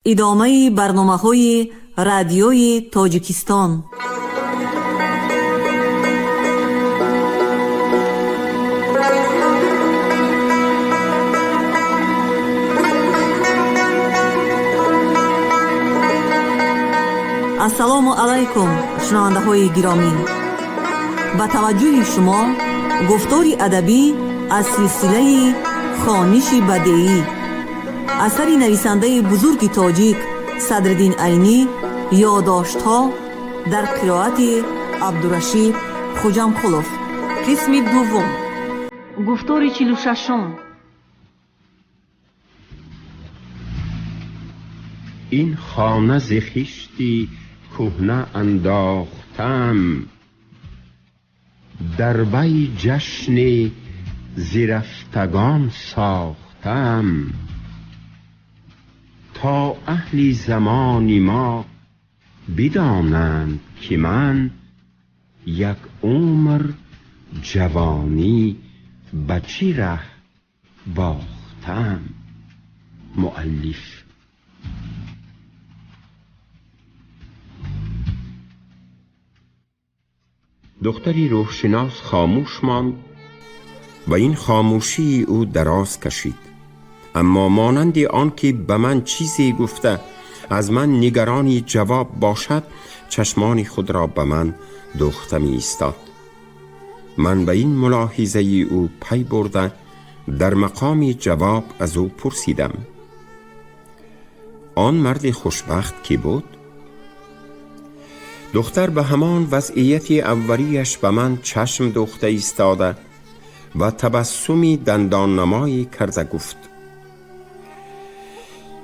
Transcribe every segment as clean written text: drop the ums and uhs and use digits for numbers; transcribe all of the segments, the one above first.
ادامه برنامه‌های رادیوی تاجیکستان. السلام علیکم شنونده های گرامی، با توجه شما گفتاری ادبی از سلسله خوانش بدیعی اثری نویسنده بزرگ تاجیک صدرالدین عینی، یادداشت‌ها در قرائت عبدالرشید خوجامقلوف. قسم دوم، گفتار 46. این خانه ز خشتی کهنه انداختم، در وی جشن زرفتگان ساختم. تا اهل زمان ما بدانند که من یک عمر جوانی به چه ره باختم. مؤلف. دختری روحشناس خاموش ماند و این خاموشی او دراز کشید، اما مانند آن که به من چیزی گفته از من نگرانی جواب باشد، چشمان خود را به من دوخته می ایستاد. من به این ملاحظه او پی برده در مقام جواب از او پرسیدم: آن مرد خوشبخت کی بود؟ دختر به همان وضعیت اولیش به من چشم دوخته ایستاده و تبسمی دندان نمایی کرده گفت: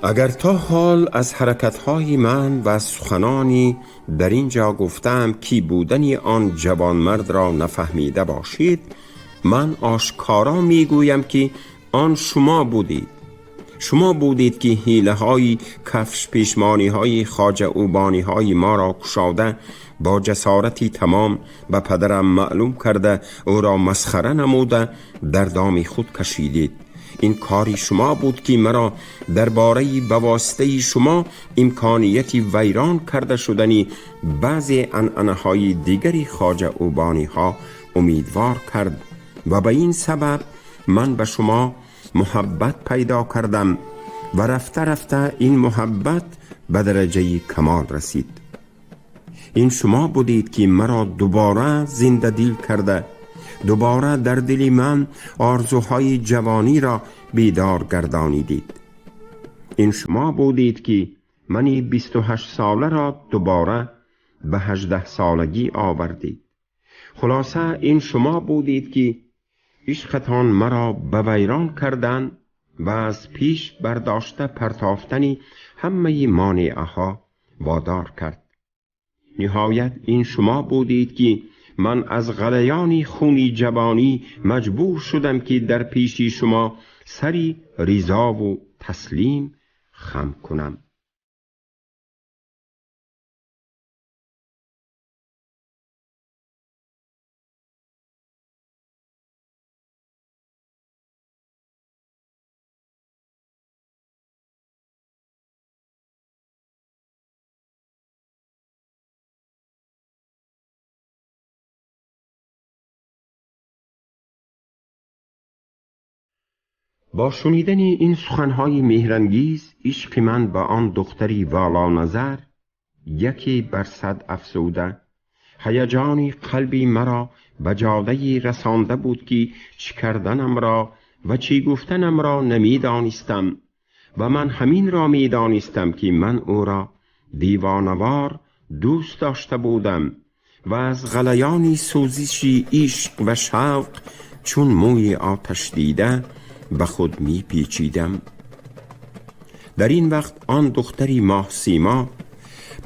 اگر تا حال از حرکتهای من و سخنانی در اینجا گفتم کی بودنی آن جوانمرد را نفهمیده باشید، من آشکارا میگویم که آن شما بودید. شما بودید که حیله های کفش پیشمانی های خواجه اوبانی های ما را کشاده، با جسارتی تمام به پدرم معلوم کرده او را مسخره نموده در دام خود کشیدید. این کاری شما بود که مرا درباره به واسطه شما امکانیتی ویران کرده شدنی بعضی عنعنه های دیگری خواجه اوبانی ها امیدوار کرد و به این سبب من به شما محبت پیدا کردم و رفته رفته این محبت به درجه کمال رسید. این شما بودید که مرا دوباره زنده دل کرده، دوباره در دل من آرزوهای جوانی را بیدار گردانیدید. این شما بودید که منی 28 ساله را دوباره به 18 سالگی آوردید. خلاصه این شما بودید که عشقتان مرا به ویران کردن و از پیش برداشته پرتافتنی همه مانعه ها وادار کرد. نهایت این شما بودید که من از غلیان خونی جوانی مجبور شدم که در پیش شما سری رضا و تسلیم خم کنم. با شنیدن این سخنهای مهرانگیز، عشق من به آن دختری والا نظر یکی بر صد افزوده، هیجان قلبی مرا به جاده رسانده بود که چه کردنم را و چه گفتنم را نمیدانستم و من همین را میدانستم که من او را دیوانوار دوست داشته بودم و از غلیان سوزشی عشق و شوق چون موی آتش دیده به خود می پیچیدم. در این وقت آن دختری ماه سیما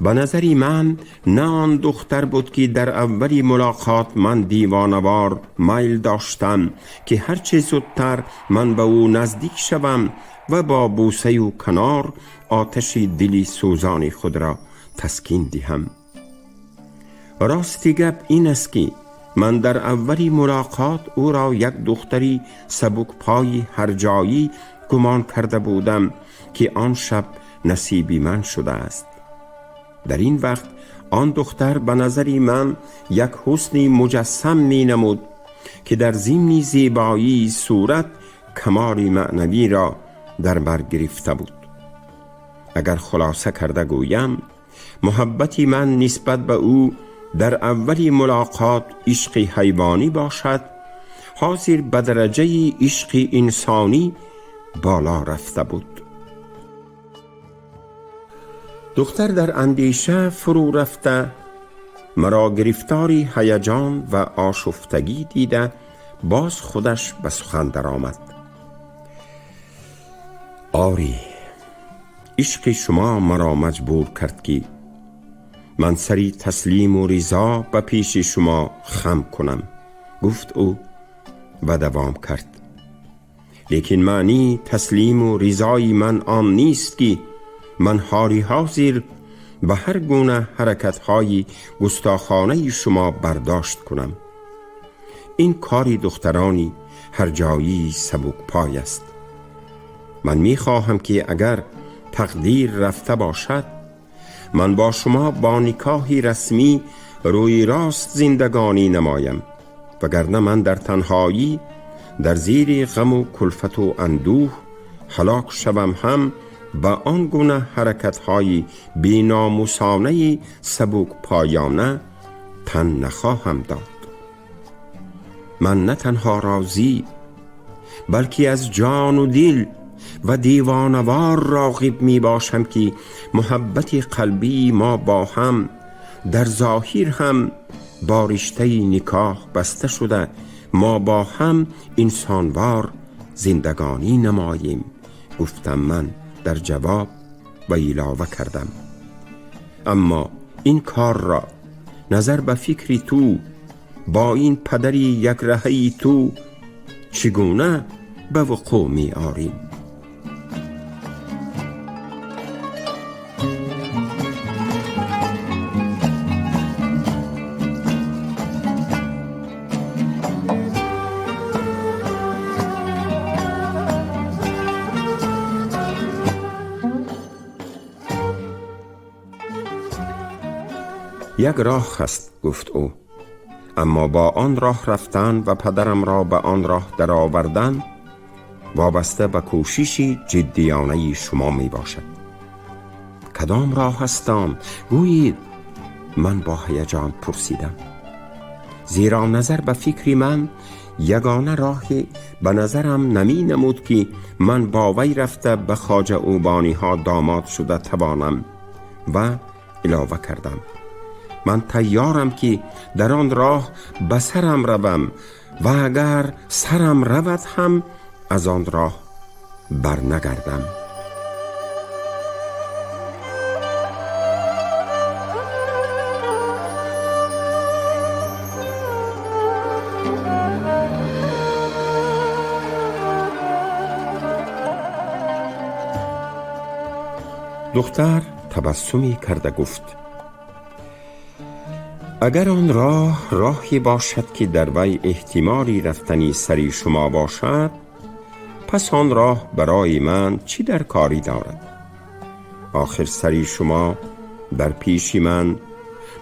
به نظری من نه آن دختر بود که در اولی ملاقات من دیوانوار میل داشتم که هرچه زودتر من به او نزدیک شوم و با بوسه و کنار آتش دلی سوزان خود را تسکین دهم. راستی گپ این است که من در اولی ملاقات او را یک دختری سبک پای هر جایی گمان کرده بودم که آن شب نصیبی من شده است. در این وقت آن دختر به نظری من یک حسن مجسم می نمود که در ضمن زیبایی صورت کمال معنوی را در بر گرفته بود. اگر خلاصه کرده گویم، محبتی من نسبت به او در اولی ملاقات عشق حیوانی باشد، حاضر به درجه عشق انسانی بالا رفته بود. دختر در اندیشه فرو رفته مرا گرفتاری هیجان و آشفتگی دیده باز خودش به سخن درآمد. آری، عشق شما مرا مجبور کرد که من سری تسلیم و رضا به پیش شما خم کنم، گفت او و دوام کرد. لیکن معنی تسلیم و رضای من آن نیست که من حاضر به هر گونه حرکت‌های گستاخانه شما برداشت کنم. این کاری دخترانی هر جایی سبک پای است. من می‌خواهم که اگر تقدیر رفته باشد، من با شما با نکاحی رسمی روی راست زندگانی نمایم، وگرنه من در تنهایی در زیر غم و کلفت و اندوه هلاک شوم هم به آن گونه حرکت‌های بی‌ناموسانه سبک پایانه تن نخواهم داد. من نه تنها راضی بلکه از جان و دل و دیوانوار راغب می باشم که محبت قلبی ما با هم در ظاهر هم با رشته نکاح بسته شده، ما با هم انسانوار زندگانی نماییم. گفتم من در جواب و علاوه کردم: اما این کار را نظر به فکری تو با این پدری یک رهی تو چگونه به وقوع می آریم؟ یک راه هست، گفت او، اما با آن راه رفتن و پدرم را به آن راه درآوردن وابسته به کوششی جدیانه شما می باشد. کدام راه هستم؟ گویید. من با هیجان پرسیدم، زیرا نظر به فکر من یگانه راهی به نظرم نمی نمود که من با وی رفته به خواجه اوبانی ها داماد شده توانم. و علاوه کردم: من تیارم که در آن راه به سرم روم و اگر سرم رود هم از آن راه برنگردم. دختر تبسمی کرده گفت: اگر آن راه راهی باشد که در وی احتمالی رفتنی سری شما باشد، پس آن راه برای من چی در کاری دارد؟ آخر سری شما در پیش من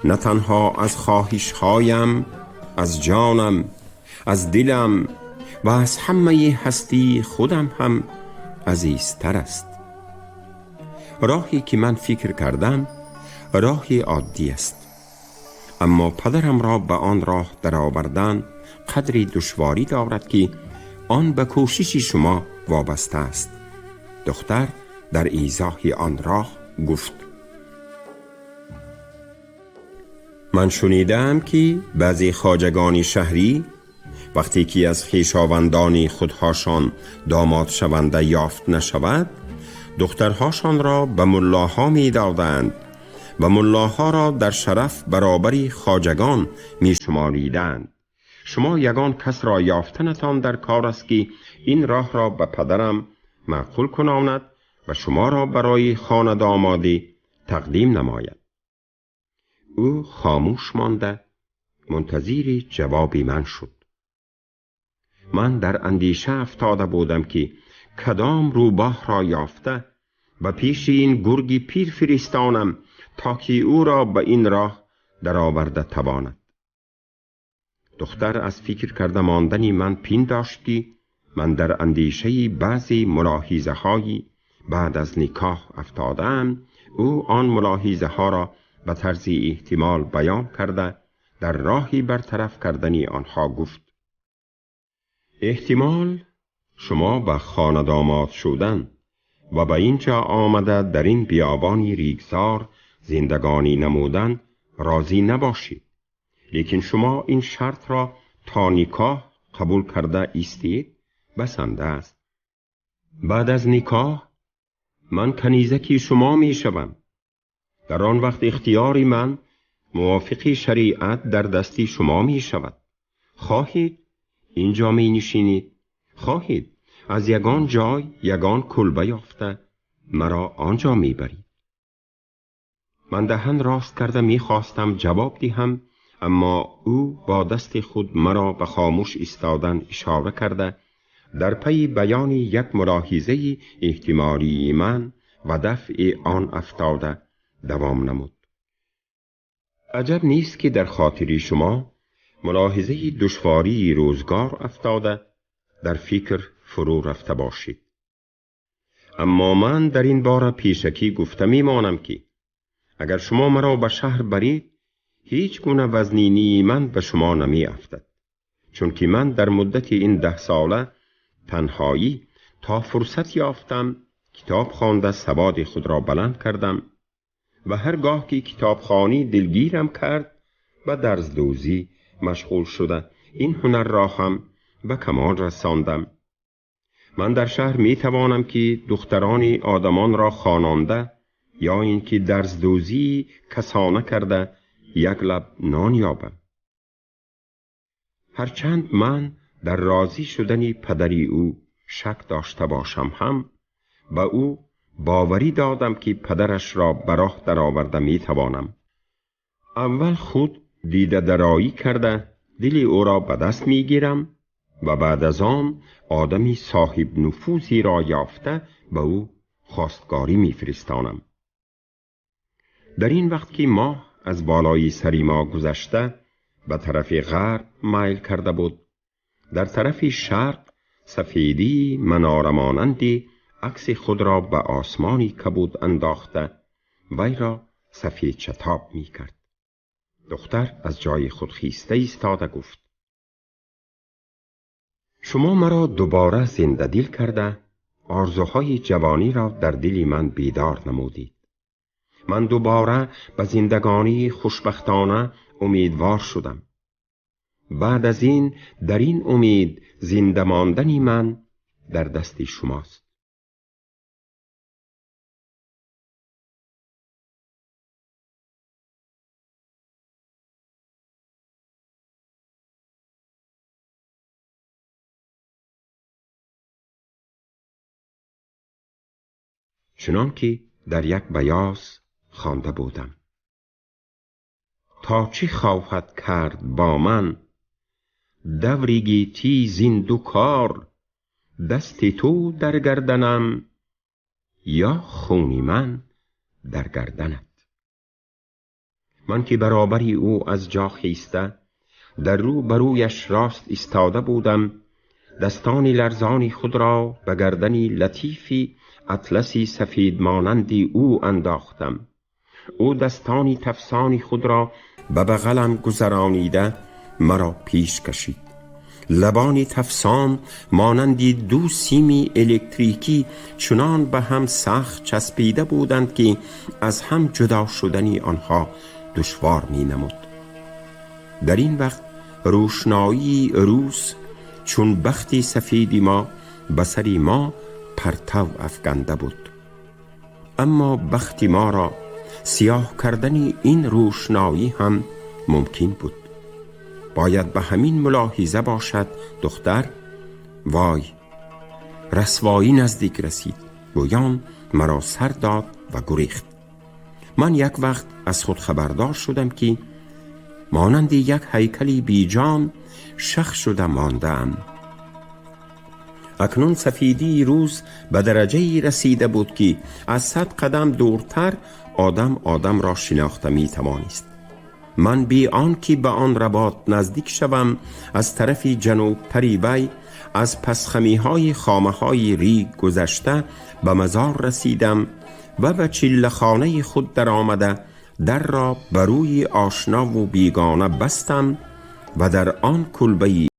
نه تنها از خواهش‌هایم، از جانم، از دلم و از همه هستی خودم هم عزیزتر است. راهی که من فکر کردم راهی عادی است، اما پدرم را به آن راه درآوردن قدری دشواری دارد که آن به کوشش شما وابسته است. دختر در ایضاح آن راه گفت: من شنیدم که بعضی خواجگان شهری وقتی که از خویشاوندان خودهاشان داماد شونده یافت نشود، دخترهاشان را به ملاها می دادند و ملاها را در شرف برابری خواجگان می شماریدند. شما یگان کس را یافتنتان در کار است که این راه را به پدرم معقول کناند و شما را برای خانه دامادی تقدیم نماید. او خاموش مانده منتظر جوابی من شد. من در اندیشه افتاده بودم که کدام روباه را یافته و پیش این گرگی پیر فرستانم تا که او را به این راه در آورده تواند. دختر از فکر کرده ماندنی من پین داشت که من در اندیشه بعضی ملاحظه هایی بعد از نکاح افتادم. او آن ملاحظه ها را به طرز احتمال بیان کرده در راهی برطرف کردنی آنها گفت: احتمال شما به خانه داماد شدن و به اینجا آمده در این بیابانی ریگزار زندگانی نمودن راضی نباشید، لیکن شما این شرط را تا نکاح قبول کرده ایستید بسنده است. بعد از نکاح من کنیزکی شما می شوم. در آن وقت اختیاری من موافق شریعت در دستی شما می شود. خواهید اینجا می نشینید، خواهید از یگان جای یگان کلبه یافته مرا آنجا می برید. من دهن راست کرده می خواستم جواب دهم، اما او با دست خود مرا به خاموش ایستادن اشاره کرده در پی بیان یک ملاحظه احتمالی من و دفع آن افتاده دوام نمود: عجب نیست که در خاطری شما ملاحظه دشواری روزگار افتاده در فکر فرو رفته باشید. اما من در این باره پیشکی گفته میمانم که اگر شما مرا به شهر برید هیچ گونه وزنینی من به شما نمی افتد، چون که من در مدت این 10 ساله تنهایی تا فرصت یافتم کتاب خوانده سواد خود را بلند کردم و هرگاه که کتابخوانی دلگیرم کرد به درزدوزی مشغول شده این هنر را هم به کمال رساندم. من در شهر می توانم که دختران آدمان را خواننده یا اینکه درزدوزی کسانه کرده یک لب نان یابم. هرچند من در راضی شدن پدری او شک داشته باشم هم به او باوری دادم که پدرش را به راه درآورده می توانم. اول خود دیده درایی کرده دل او را به دست می گیرم و بعد از آن آدمی صاحب نفوذی را یافته به او خواستگاری می فرستانم. در این وقت که ماه از بالای سری ما گذشته به طرف غرب میل کرده بود، در طرف شرق سفیدی مناره مانندی عکس خود را به آسمانی کبود انداخته وی را سفید شتاب می کرد. دختر از جای خود خیسته ایستاده گفت: شما مرا دوباره زنده دل کرده آرزوهای جوانی را در دل من بیدار نمودید. من دوباره به زندگانی خوشبختانه امیدوار شدم. بعد از این در این امید زنده ماندنی من در دست شماست. چنان که در یک بیاس خوانده بودم: تا چه خواهد کرد با من دوری گیتی زین دو کار، دست تو در گردنم یا خونی من در گردنت. من که برابری او از جا خیسته در رو برویش راست ایستاده بودم، دستانی لرزانی خود را به گردنی لطیفی اطلسی سفید مانندی او انداختم. او دستانی تفسانی خود را به بغلم گذرانیده مرا پیش کشید. لبانی تفسان مانندی 2 سیمی الکتریکی چنان به هم سخت چسبیده بودند که از هم جدا شدنی آنها دشوار می نمود. در این وقت روشنایی روز چون بختی سفیدی ما به سری ما پرتو افکنده بود، اما بخت ما را سیاه کردن این روشنایی هم ممکن بود. باید به همین ملاحظه باشد دختر وای رسوایی نزدیک رسید. گویان مرا سر داد و گریخت. من یک وقت از خود خبردار شدم که مانند یک هیکلی بی جان شخ شده ماندم. اکنون سفیدی روز به درجه‌ای رسیده بود که از 100 قدم دورتر آدم را شناخته می توانست. من بی آنکه به آن رباط نزدیک شوم از طرف جنوب تری وی از پسخمی‌های خامه‌های ریگ گذشته به مزار رسیدم و به چله‌خانه خود در آمده در را بر روی آشنا و بیگانه بستم و در آن کلبه‌ای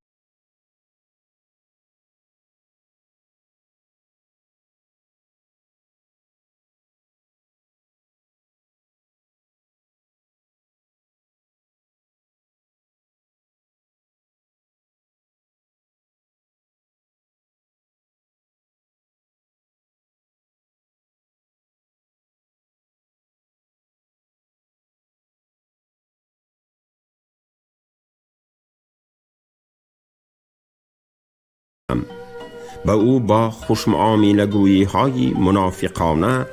به او با خوش‌معامله‌گویی های منافقانه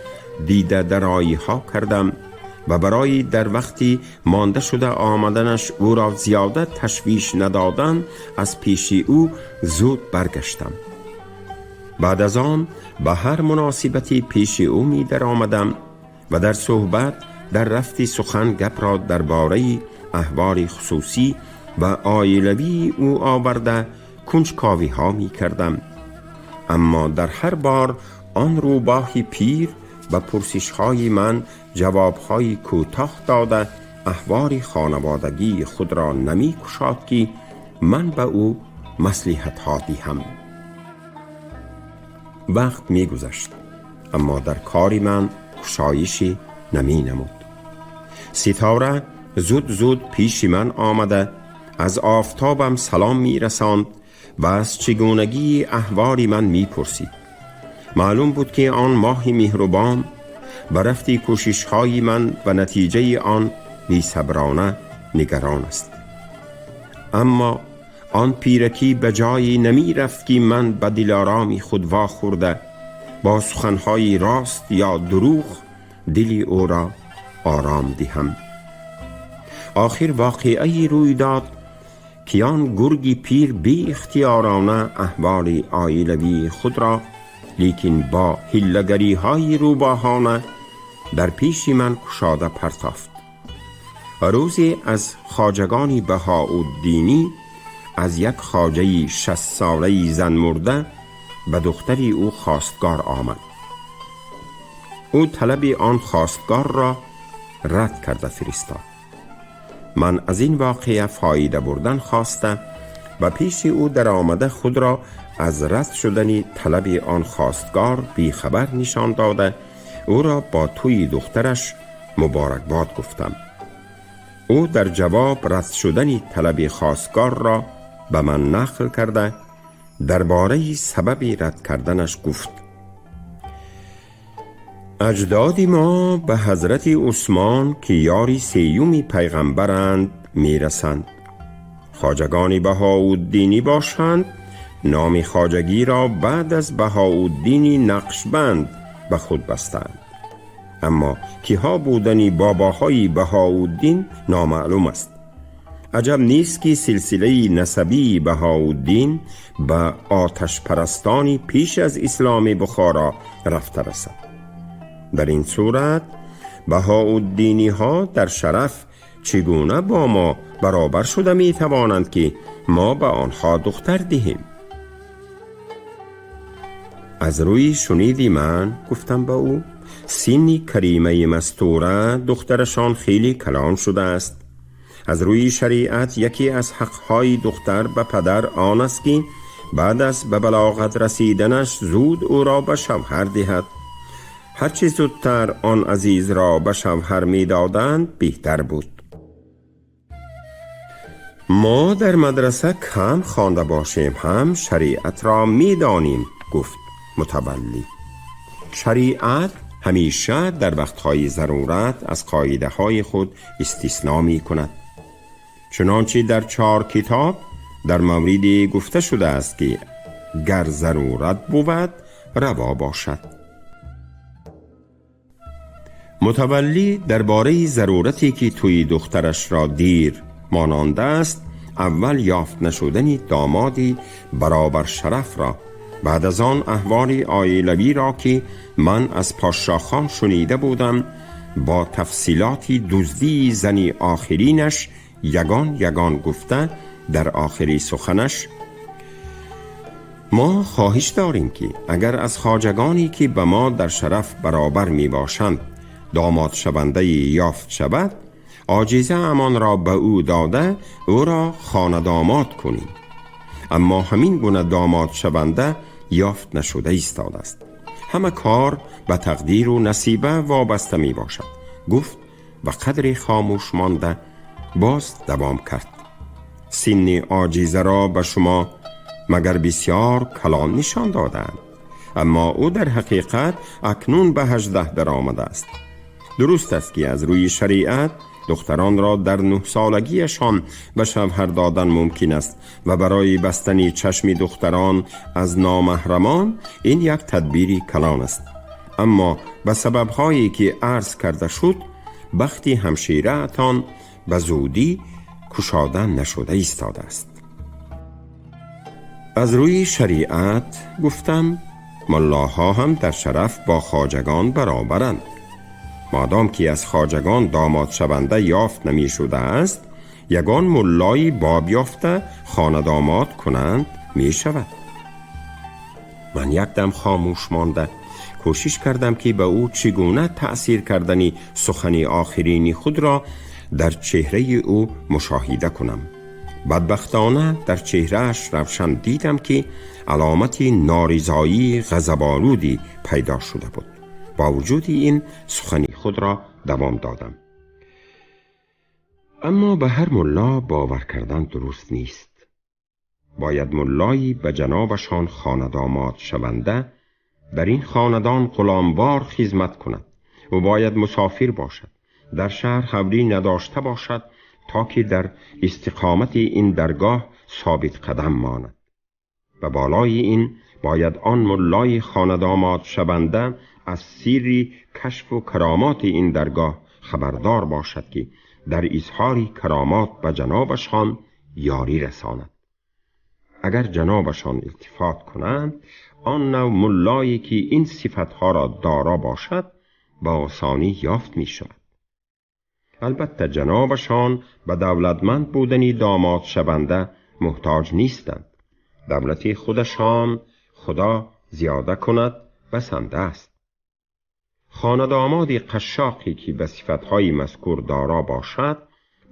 دیده درایی ها کردم و برای در وقتی مانده شده آمدنش او را زیاده تشویش ندادن از پیش او زود برگشتم. بعد از آن به هر مناسبتی پیش او می در آمدم و در صحبت در رفتی سخن گپ را درباره احوال خصوصی و عائلوی او آورده کنجکاوی ها می کردم، اما در هر بار آن روباهی پیر و پرسش های من جواب های کوتاه داده احوال خانوادگی خود را نمی کشاد که من به او مصلحت ها دهم. وقت می گذشت اما در کاری من کشایشی نمی نمود. ستاره زود پیش من آمده از آفتابم سلام می رساند و از چگونگی احوال من می پرسید. معلوم بود که آن ماه مهربان و رفتی کوشش های من و نتیجه آن بی صبرانه نگران است. اما آن پیرکی به جایی نمی رفت که من به دلارامی خود واخورده با سخنهای راست یا دروغ دلی او را آرام دهم. آخر واقعی روی داد که آن گرگی پیر بی اختیارانه احوال عائلوی خود را لیکن با حیله‌گری های روباهانه در پیش من کشاده پرتافت. روزی از خواجگان بهاءالدینی از یک خواجه 60 ساله زن مرده به دختری او خواستگار آمد. او طلب آن خواستگار را رد کرده فرستاد. من از این واقعه فایده بردن خواسته و پیش او در آمده خود را از رد شدن طلب آن خواستگار بی خبر نشان داده او را با توی دخترش مبارکباد گفتم. او در جواب رد شدن طلب خواستگار را به من نقل کرده درباره سبب رد کردنش گفت: اجداد ما به حضرت عثمان که یاری سیومی پیغمبرند میرسند. خواجگان بهاءالدینی باشند، نام خواجگی را بعد از بهاءالدینی نقشبند به خود بستند، اما کیها بودنی باباهای بهاءالدین نامعلوم است. عجب نیست که سلسله نسبی بهاءالدین به آتش پرستانی پیش از اسلام بخارا رفته رسد. در این صورت بهاءالدینی ها در شرف چگونه با ما برابر شده می توانند که ما به آنها دختر دهیم؟ از روی شنیدی من گفتم به او سینی کریمه مستوره دخترشان خیلی کلان شده است. از روی شریعت یکی از حقهای دختر به پدر آن است که بعد از به بلاغت رسیدنش زود او را به شوهر دهد. هرچی زودتر آن عزیز را به شوهر می دادند بهتر بود. ما در مدرسه کم خوانده باشیم هم شریعت را می دانیم، گفت متولی. شریعت همیشه در وقتهای ضرورت از قاعده های خود استثناء می کند. چنانچه در 4 کتاب در موردی گفته شده است که گر ضرورت بود روا باشد. متولی درباره ضرورتی که توی دخترش را دیر ماننده است اول یافت نشدنی دامادی برابر شرف را بعد از آن احوال عائلوی را که من از پاشا خان شنیده بودم با تفصیلاتی دزدی زنی آخرینش یگان یگان گفته، در آخری سخنش: ما خواهش داریم که اگر از خواجگانی که به ما در شرف برابر می باشند داماد شونده یافت شود، عاجزه امان را به او داده او را خانه داماد کنیم. اما همین گونه داماد شونده یافت نشده ایستاده است. همه کار به تقدیر و نصیبه وابسته می باشد، گفت و قدری خاموش مانده باز دوام کرد: سن عاجزه را به شما مگر بسیار کلان نشان دادند، اما او در حقیقت اکنون به 18 در آمده است. درست است که از روی شریعت دختران را در 9 سالگیشان به شوهر دادن ممکن است و برای بستن چشم دختران از نامحرمان این یک تدبیری کلان است، اما به سبب‌هایی که عرض کرده شد بختی همشیره‌تان به زودی کشاده نشده ایستاده است. از روی شریعت گفتم ملاها هم در شرف با خواجگان برابرند. مادام که از خواجگان داماد شونده یافت نمی شده است، یگان ملایی باب یافته خانه داماد کنند می شود. من یک دم خاموش مانده کوشش کردم که به او چگونه تأثیر کردنی سخنی آخرینی خود را در چهره او مشاهده کنم. بدبختانه در چهرهش روشن دیدم که علامت نارضایی غضب‌آلودی پیدا شده بود. با وجود این سخنی خود را دوام دادم: اما به هر ملا باور کردن درست نیست. باید ملایی به جنابشان خانه داماد شونده در این خاندان غلاموار خدمت کند و باید مسافر باشد، در شهر حولی نداشته باشد تا که در استقامت این درگاه ثابت قدم ماند. و بالای این باید آن ملای خانه داماد شونده از سری کشف و کرامات این درگاه خبردار باشد که در اظهار کرامات به جنابشان یاری رساند. اگر جنابشان التفات کنند، آن نوع ملایی که این صفتها را دارا باشد با آسانی یافت می شود. البته جنابشان به دولتمند بودنی داماد شونده محتاج نیستند. دولت خودشان خدا زیاده کند بسنده است. خانه داماد قشاقی که به صفتهای مذکور دارا باشد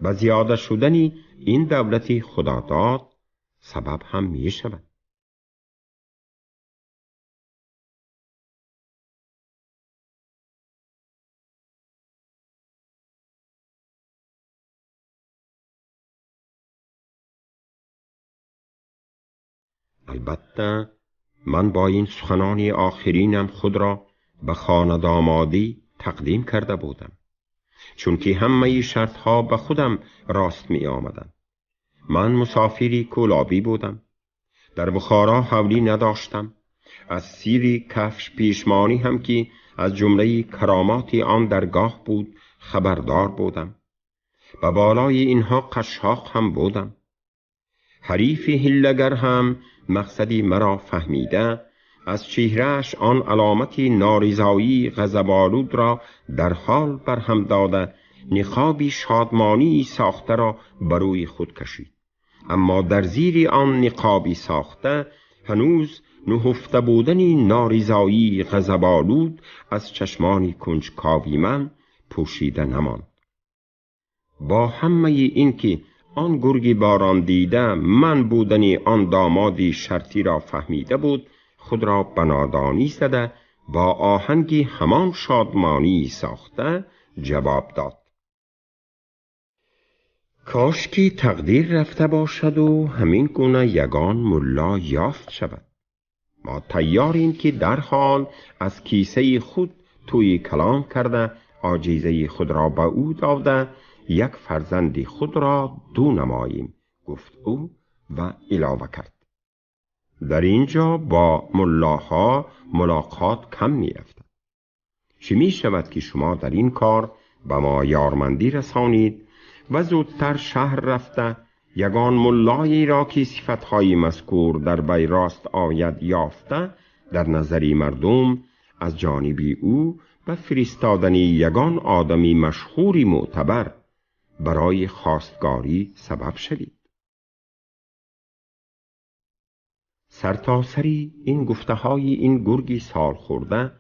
به زیاده شدنی این دولت خدا داد سبب هم می شود. البته من با این سخنانی آخرینم خود را به خانه دامادی تقدیم کرده بودم، چون که همه شرطها به خودم راست می آمدن. من مسافری کولابی بودم، در بخارا حولی نداشتم. از سیری کفش پیشمانی هم که از جمله کرامات آن درگاه بود خبردار بودم. به بالای اینها قشاق هم بودم. حریف هیلگر هم مقصدی مرا فهمیده از چهرهش آن علامت نارضایی غضب‌آلود را در حال برهم داده نقابی شادمانی ساخته را بروی خود کشید. اما در زیر آن نقابی ساخته هنوز نهفته بودنی نارضایی غضب‌آلود از چشمان کنجکاوی من پوشیده نماند. با همه این که آن گرگ باران دیده من بودنی آن دامادی شرطی را فهمیده بود، خود را به نادانی زده با آهنگی همان شادمانی ساخته جواب داد: کاش که تقدیر رفته باشد و همین گونه یگان ملا یافت شود. ما تیاریم که در حال از کیسه خود توی کلام کرده عاجزه خود را به او داده یک فرزندی خود را دو نماییم، گفت او و علاوه کرد: در اینجا با ملاها ملاقات کم می افتد. چی می شود که شما در این کار به ما یارمندی رسانید و زودتر شهر رفته یگان ملایی را که صفتهای مذکور در وی راست آید یافته، در نظری مردم از جانبی او و فرستادن یگان آدمی مشهوری معتبر برای خواستگاری سبب شدید. سرتاسری این گفته‌های این گرگی سال خورده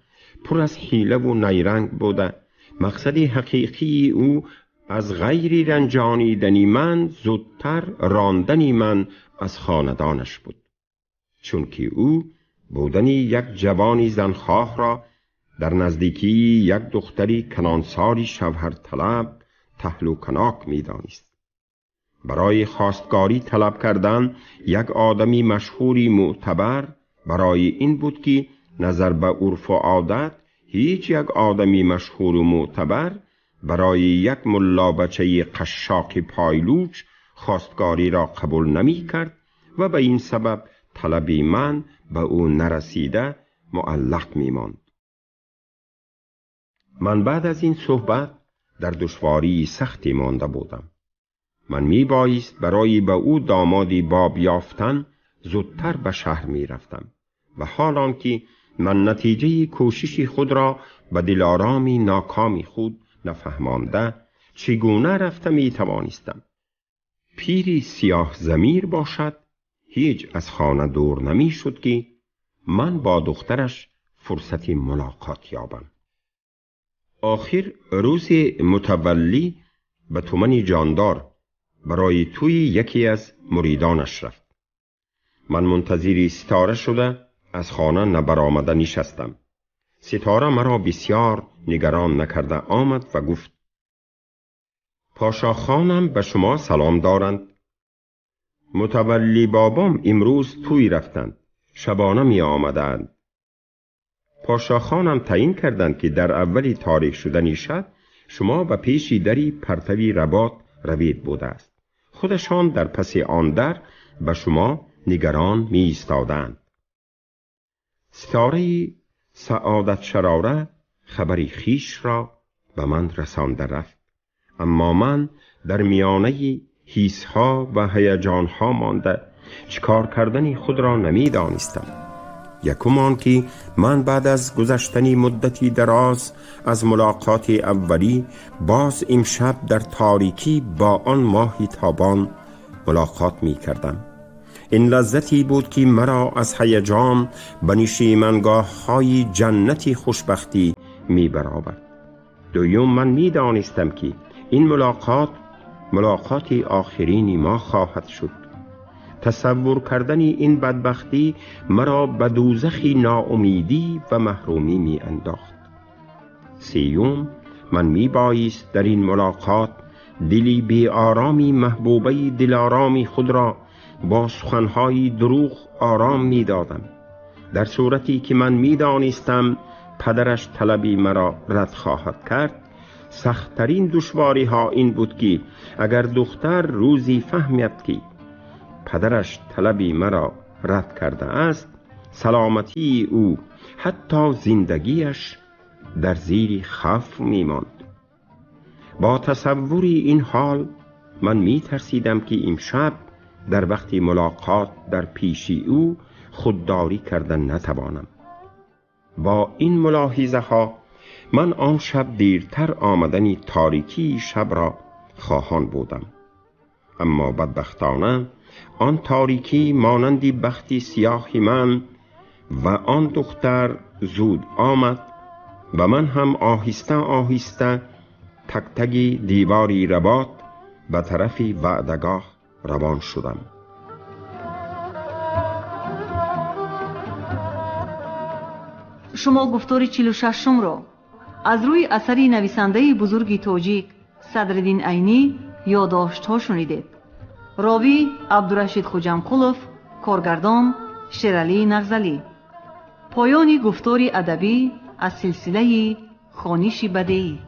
پر از حیله و نیرنگ بوده. مقصد حقیقی او از غیری رنجانیدنی من زودتر راندنی من از خاندانش بود، چون که او بودنی یک جوانی زنخواه را در نزدیکی یک دختری کنانساری شوهر طلب تهلوکناک می دانست. برای خواستگاری طلب کردن یک آدمی مشهوری معتبر برای این بود که نظر به عرف و عادت هیچ یک آدمی مشهور و معتبر برای یک ملا بچه قشاق پایلوچ خواستگاری را قبول نمی کرد و به این سبب طلبی من به او نرسیده معلق می ماند. من بعد از این صحبت در دشواری سختی مانده بودم. من می بایست برای به او دامادی باب یافتن زودتر به شهر می رفتم و حالان که من نتیجه کوشش خود را به دلارامی ناکامی خود نفهمانده چگونه رفته می توانستم. پیری سیاه ضمیر باشد هیچ از خانه دور نمی شد که من با دخترش فرصت ملاقات یابم. آخر روز متولی به تومن جاندار برای توی یکی از مریدانش رفت. من منتظری ستاره شده از خانه نبرآمده نشستم. ستاره مرا بسیار نگران نکرده آمد و گفت: پاشا خانم به شما سلام دارند. متولی بابام امروز توی رفتند، شبانه می آمدند. پاشا خانم تعیین کردند که در اولی تاریک شدن شب شما به پیش دری پرتوی رباط روید بوده است. خودشان در پس آن در به شما نگران می ایستادند. ستاره سعادت شراره خبری خیش را به من رسانده رفت، اما من در میانه حسها و هیجانها مانده چکار کردنی خود را نمی دانستم. یکم آن که من بعد از گذشتنی مدتی دراز از ملاقات اولی باز امشب در تاریکی با آن ماه تابان ملاقات می کردم. این لذتی بود که مرا از هیجان به نشیمنگاه های جنتی خوشبختی می برآورد. دوم من می دانستم که این ملاقات آخرین ما خواهد شد. تصور کردن این بدبختی مرا به دوزخی ناامیدی و محرومی می انداخت. سیوم من می بایست در این ملاقات دلی بی آرامی محبوبه دلارامی خود را با سخنهای دروغ آرام می دادم، در صورتی که من می دانستم پدرش طلبی مرا رد خواهد کرد. سختترین دشواری ها این بود که اگر دختر روزی فهمید که پدرش طلبی مرا رد کرده است، سلامتی او حتی زندگیش در زیر خوف می ماند. با تصوری این حال من می ترسیدم که امشب در وقت ملاقات در پیشی او خودداری کردن نتوانم. با این ملاحظه ها من آن شب دیرتر آمدنی تاریکی شب را خواهان بودم، اما بدبختانه آن تاریکی مانندی بختی سیاهی من و آن دختر زود آمد و من هم آهسته آهسته تک تک دیواری رباط به طرف وعدگاه روان شدم. شما گفتار 46 را از روی اثری نویسنده بزرگ تاجیک صدرالدین عینی یادداشت‌ها شنیدید. راوی عبدالرشید خوجمقلوف، کارگردان شیرعلی نغزلی. پایان گفتار ادبی از سلسله خوانش بدیعی.